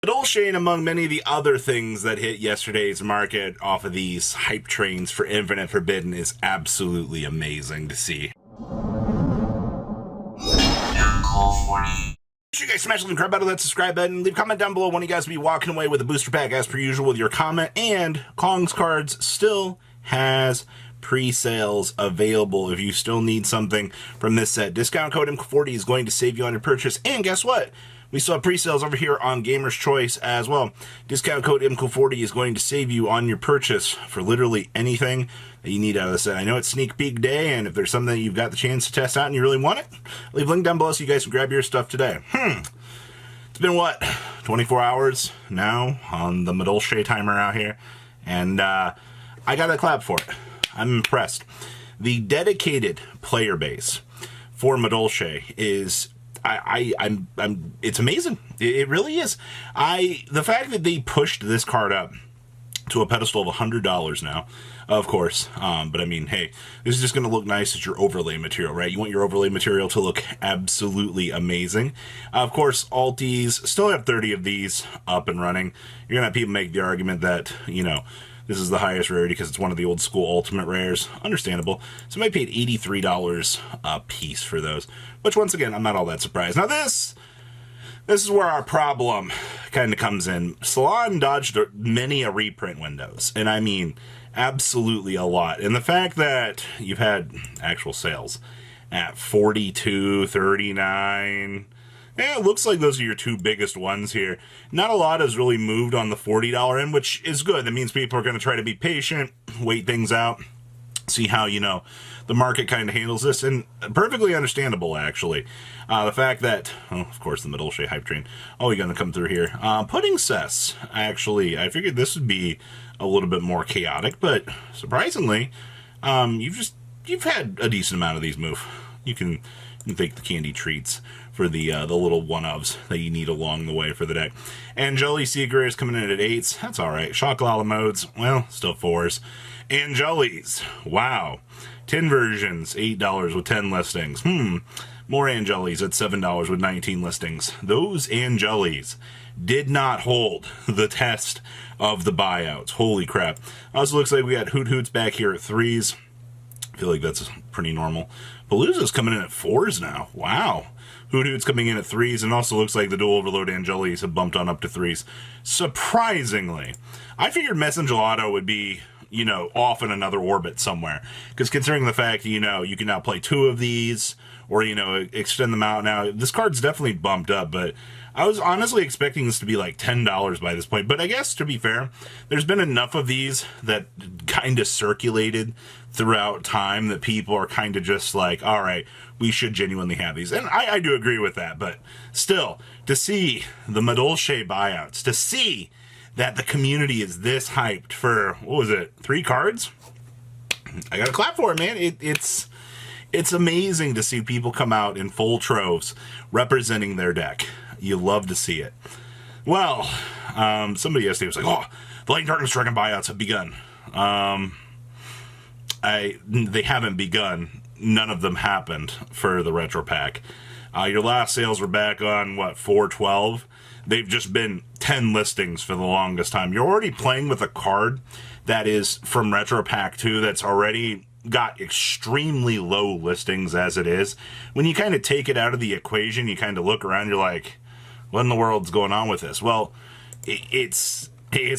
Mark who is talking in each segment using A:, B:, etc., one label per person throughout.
A: Dolce, among many of the other things that hit yesterday's market off of these hype trains for Infinite Forbidden, is absolutely amazing to see. You guys smash the crap out of that subscribe button. Leave a comment down below when you guys will be walking away with a booster pack as per usual with your comment. And Kong's Cards still has pre-sales available if you still need something from this set. Discount code MK40 is going to save you on your purchase. And guess what? We still have pre-sales over here on Gamer's Choice as well. Discount code MK40 is going to save you on your purchase for literally anything that you need out of the set. I know it's sneak peek day, and if there's something that you've got the chance to test out and you really want it, leave a link down below so you guys can grab your stuff today. It's been, what, 24 hours now on the Madolche timer out here, and I got a clap for it. I'm impressed. The dedicated player base for Madolche is... it's amazing. It really is. The fact that they pushed this card up to a pedestal of $100 now, of course. But I mean, hey, this is just going to look nice as your overlay material, right? You want your overlay material to look absolutely amazing. Of course, Altis still have 30 of these up and running. You're going to have people make the argument that, you know, this is the highest rarity because it's one of the old school ultimate rares. Understandable. So I paid $83 a piece for those, which once again, I'm not all that surprised. Now this is where our problem kind of comes in. Salon dodged many a reprint windows, and I mean absolutely a lot. And the fact that you've had actual sales at 42, 39... yeah, it looks like those are your two biggest ones here. Not a lot has really moved on the $40 end, which is good. That means people are going to try to be patient, wait things out, see how, you know, the market kind of handles this, and perfectly understandable, actually. The fact that, oh, of course, the Madolche hype train, always going to come through here. Pudding Cess, actually, I figured this would be a little bit more chaotic, but surprisingly, you've had a decent amount of these move. You can take the candy treats for the little one-ofs that you need along the way for the deck. Angeli Seeker is coming in at 8s. That's all right. Shock-Lala modes, well, still 4s. Angelis, wow. 10 versions, $8 with 10 listings. More Angelis at $7 with 19 listings. Those Angelis did not hold the test of the buyouts. Holy crap. Also looks like we got Hoot Hoots back here at 3s. I feel like that's pretty normal. Palooza's coming in at 4s now. Wow. Hoot Hoot's coming in at 3s, and also looks like the Dual Overload Angelis have bumped on up to 3s. Surprisingly. I figured Messengelato would be, you know, off in another orbit somewhere. Because considering the fact, you know, you can now play 2 of these, or, you know, extend them out now. This card's definitely bumped up, but I was honestly expecting this to be like $10 by this point. But I guess, to be fair, there's been enough of these that kind of circulated throughout time that people are kind of just like, all right, we should genuinely have these. And I do agree with that, but still, to see the Madolche buyouts, to see that the community is this hyped for, what was it, 3 cards? I gotta clap for it, man. It's amazing to see people come out in full troves representing their deck. You love to see it. Well, somebody yesterday was like, oh, the Light Darkness Dragon buyouts have begun. They haven't begun. None of them happened for the Retro Pack. Your last sales were back on, what, 4/12? They've just been 10 listings for the longest time. You're already playing with a card that is from Retro Pack 2 that's already got extremely low listings as it is. When you kind of take it out of the equation, you kind of look around, you're like, what in the world's going on with this? Well, it's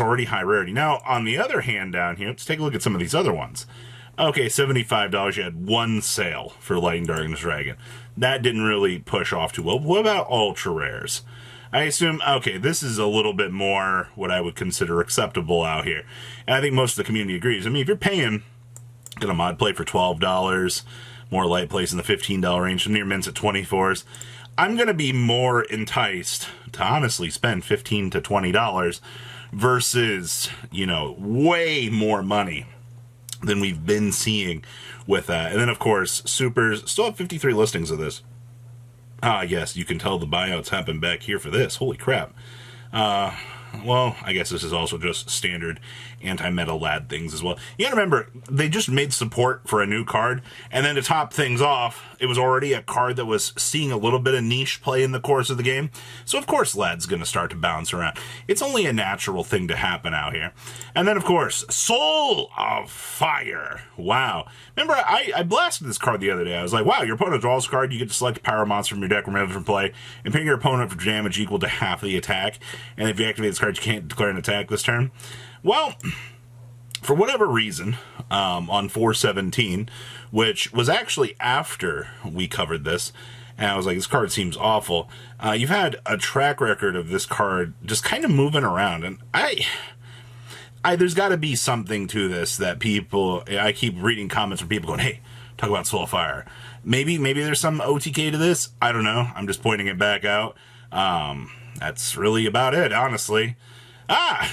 A: already high rarity. Now, on the other hand down here, let's take a look at some of these other ones. Okay, $75, you had 1 sale for Light and Darkness Dragon. That didn't really push off too well. What about ultra rares? I assume, okay, this is a little bit more what I would consider acceptable out here. And I think most of the community agrees. I mean, if you're paying, get a mod play for $12, more light plays in the $15 range, some near mints at 24s, I'm going to be more enticed to honestly spend $15 to $20 versus, you know, way more money than we've been seeing with that. And then, of course, Supers still have 53 listings of this. Yes, you can tell the buyouts happen back here for this. Holy crap. well, I guess this is also just standard anti-meta lad things as well. You gotta remember, they just made support for a new card, and then to top things off, it was already a card that was seeing a little bit of niche play in the course of the game. So of course lad's gonna start to bounce around. It's only a natural thing to happen out here. And then of course, Soul of Fire. Wow. Remember, I blasted this card the other day. I was like, wow, your opponent draws a card, you get to select a power monster from your deck, remove it from play, and ping your opponent for damage equal to half the attack. And if you activate this card, you can't declare an attack this turn. Well, for whatever reason, on 4/17, which was actually after we covered this, and I was like, this card seems awful. You've had a track record of this card just kind of moving around, and there's got to be something to this that people, I keep reading comments from people going, hey, talk about Soul of Fire. Maybe there's some OTK to this. I don't know. I'm just pointing it back out. That's really about it, honestly.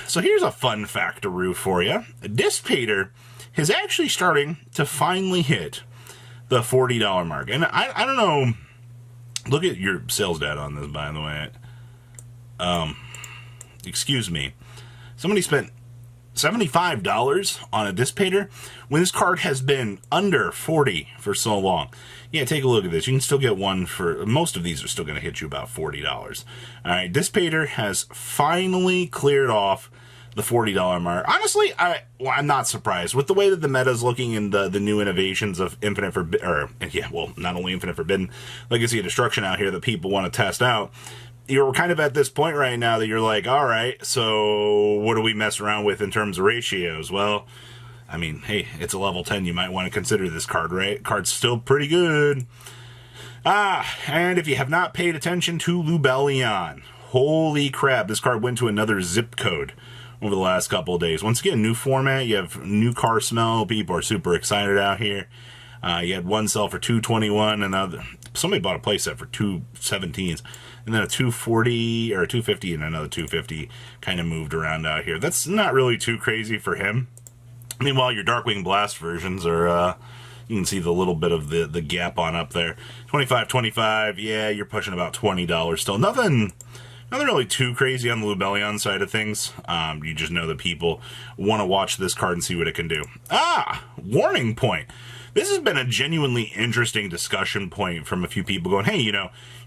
A: So here's a fun factaroo for you. Dissipator is actually starting to finally hit the $40 mark. And I don't know. Look at your sales data on this, by the way. Excuse me. Somebody spent $75 on a Dissipator when this card has been under 40 for so long. Yeah, take a look at this. You can still get one for, most of these are still going to hit you about $40. All right, Dissipator has finally cleared off the $40 mark. Honestly, I'm not surprised with the way that the meta is looking in the new innovations of Infinite Forbidden, or yeah, well, not only Infinite Forbidden, Legacy of Destruction out here that people want to test out. You're kind of at this point right now that you're like, all right, so what do we mess around with in terms of ratios? Well, I mean, hey, it's a level 10. You might want to consider this card, right? Card's still pretty good. And if you have not paid attention to Lubellion, holy crap, this card went to another zip code over the last couple of days. Once again, new format. You have new car smell. People are super excited out here. You had one sell for $221, another, somebody bought a playset for $217s, and then a $240 or a $250 and another $250 kind of moved around out here. That's not really too crazy for him. Meanwhile, your Darkwing Blast versions are, you can see the little bit of the gap on up there. $25.25, yeah, you're pushing about $20 still. Nothing really too crazy on the Lubellion side of things. You just know that people want to watch this card and see what it can do. Warning point. This has been a genuinely interesting discussion point from a few people going, hey, you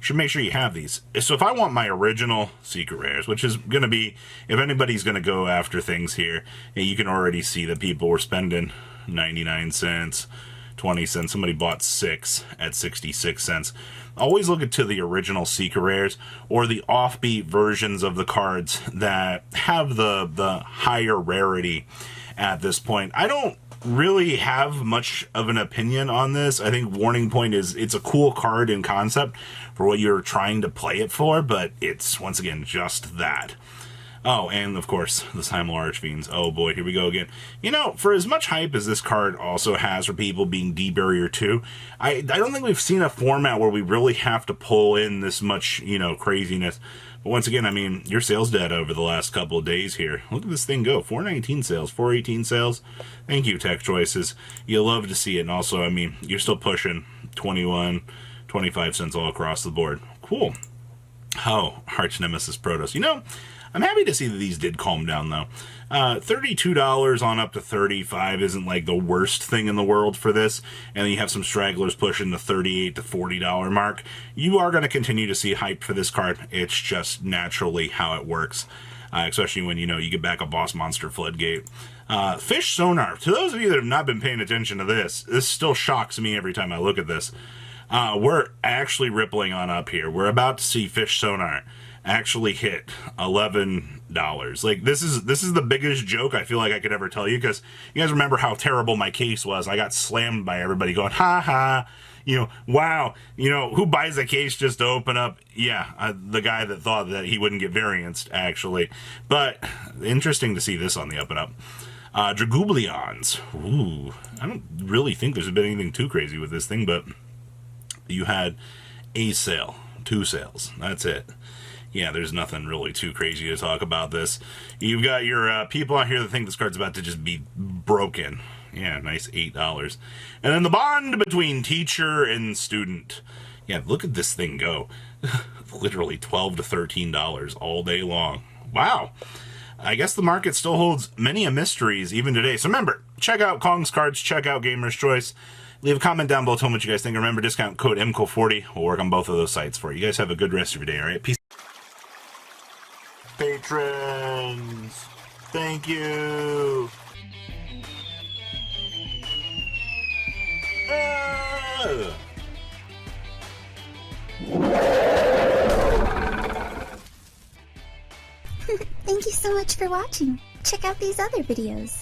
A: should make sure you have these. So if I want my original Secret Rares, which is going to be, if anybody's going to go after things here, you can already see that people were spending 99 cents, 20 cents. Somebody bought 6 at 66 cents. Always look to the original Secret Rares or the offbeat versions of the cards that have the higher rarity at this point. I don't really have much of an opinion on this. I think Warning Point it's a cool card in concept for what you're trying to play it for, but it's, once again, just that. Oh, and of course, the Simul Archfiends. Oh boy, here we go again. For as much hype as this card also has for people being D-Barrier 2, I don't think we've seen a format where we really have to pull in this much, craziness. But once again, I mean, your sales data over the last couple of days here. Look at this thing go. 419 sales, 418 sales. Thank you, Tech Choices. You love to see it. And also, I mean, you're still pushing 21, 25 cents all across the board. Cool. Oh, Arch Nemesis Protoss. I'm happy to see that these did calm down, though. $32 on up to $35 isn't like the worst thing in the world for this. And then you have some stragglers pushing the $38 to $40 mark. You are going to continue to see hype for this card. It's just naturally how it works. Especially when, you get back a Boss Monster Floodgate. Fish Sonar. To those of you that have not been paying attention to this still shocks me every time I look at this. We're actually rippling on up here. We're about to see Fish Sonar actually hit $11. Like, this is the biggest joke I feel like I could ever tell you, because you guys remember how terrible my case was. I got slammed by everybody going, ha ha, wow, who buys a case just to open up? Yeah, the guy that thought that he wouldn't get varianced, actually. But interesting to see this on the up and up. Dragoblions. Ooh, I don't really think there's been anything too crazy with this thing, but you had a sale, 2 sales, that's it. Yeah, there's nothing really too crazy to talk about this. You've got your people out here that think this card's about to just be broken. Yeah, nice $8. And then the bond between teacher and student. Yeah, look at this thing go. Literally $12 to $13 all day long. Wow. I guess the market still holds many a mysteries even today. So remember, check out Kong's Cards, check out Gamer's Choice. Leave a comment down below, tell me what you guys think. Remember, discount code MCO40 will work on both of those sites for you. You guys have a good rest of your day, all right? Peace. Patrons, thank you.
B: Thank you so much for watching. Check out these other videos.